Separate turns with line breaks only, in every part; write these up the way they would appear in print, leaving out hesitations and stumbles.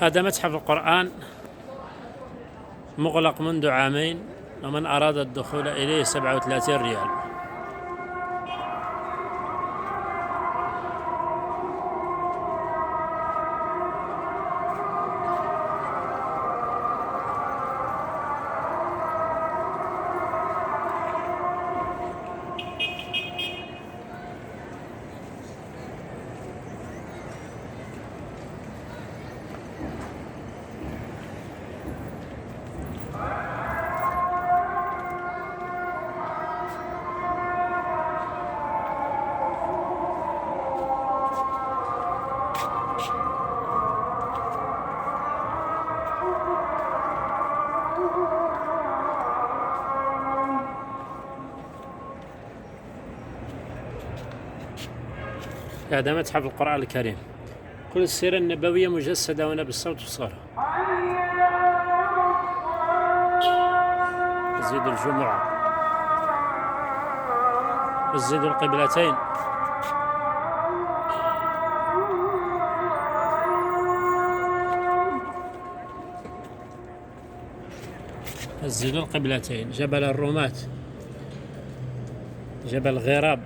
هذا متحف القرآن مغلق منذ عامين، ومن أراد الدخول إليه 37 ريال. هذا متحف القرآن الكريم، كل السيرة النبوية مجسدة هنا بالصوت والصورة. مسجد الجمعة، مسجد القبلتين، مسجد القبلتين، جبل الرومات، جبل غراب،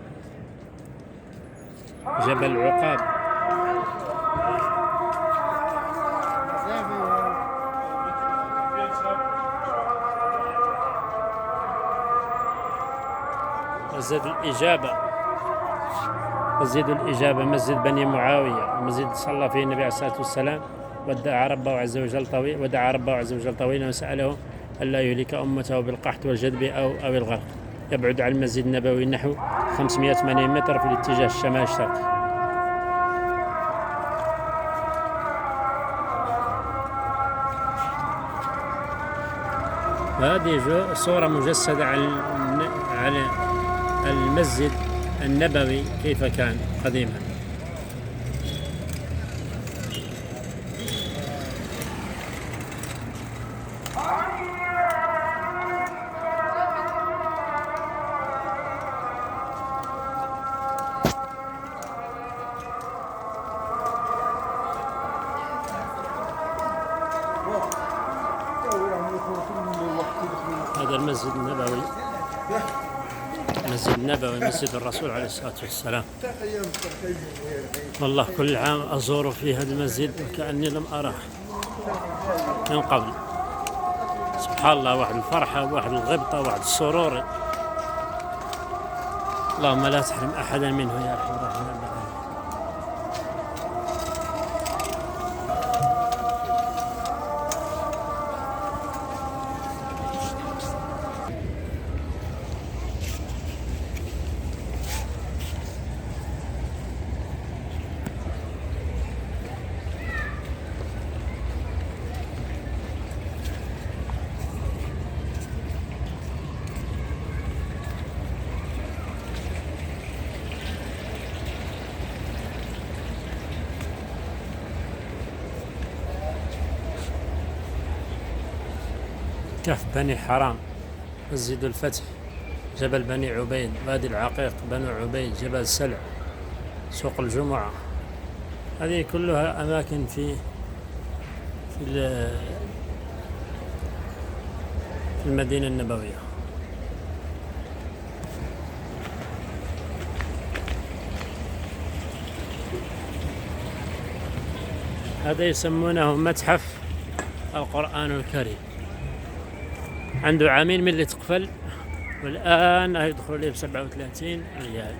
جبل عقاب، مسجد الإجابة، مسجد الإجابة، مسجد بني معاوية، مسجد صلى فيه النبي عليه الصلاة والسلام ودعا ربه عز وجل طويلا وسأله ألا يهلك أمته بالقحط والجدب أو الغرق. يبعد عن المسجد النبوي نحو 580 متر في الاتجاه الشمال الشرقي. هذه صورة مجسدة على المسجد النبوي كيف كان قديما. هذا المسجد النبوي، مسجد الرسول عليه الصلاة والسلام. والله كل عام أزور في هذا المسجد وكأني لم أراه من قبل. سبحان الله، واحد الفرحة، واحد الغبطة، واحد السرور. اللهم لا تحرم أحدا منه يا أرحم الراحمين. كهف بني حرام، مسجد الفتح، جبل بني عبيد، وادي العقيق، بنو عبيد، جبل سلع، سوق الجمعة. هذه كلها أماكن في المدينة النبوية. هذا يسمونه متحف القرآن الكريم، عنده عامين من اللي تقفل، والآن يدخل ليه ب37 ريال.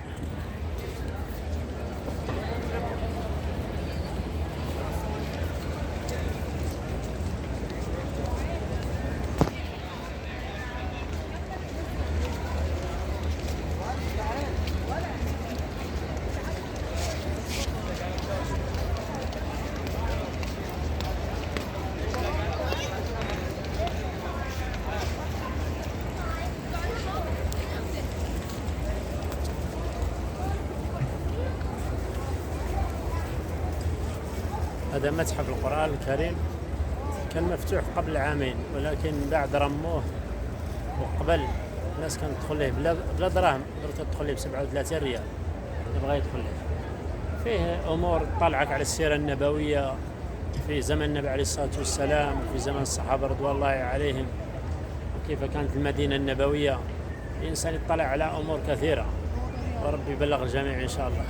هذا متحف القرآن الكريم، كان مفتوح قبل عامين، ولكن بعد رموه. وقبل الناس كانت تدخل له بلا دراهم، درت تدخل له ب37 ريال يبغى يدخل له. فيه أمور تطلعك على السيرة النبوية في زمن النبي عليه الصلاة والسلام وفي زمن الصحابة رضوان الله عليهم، وكيف كانت المدينة النبوية. الإنسان يطلع على أمور كثيرة، وربي يبلغ الجميع إن شاء الله.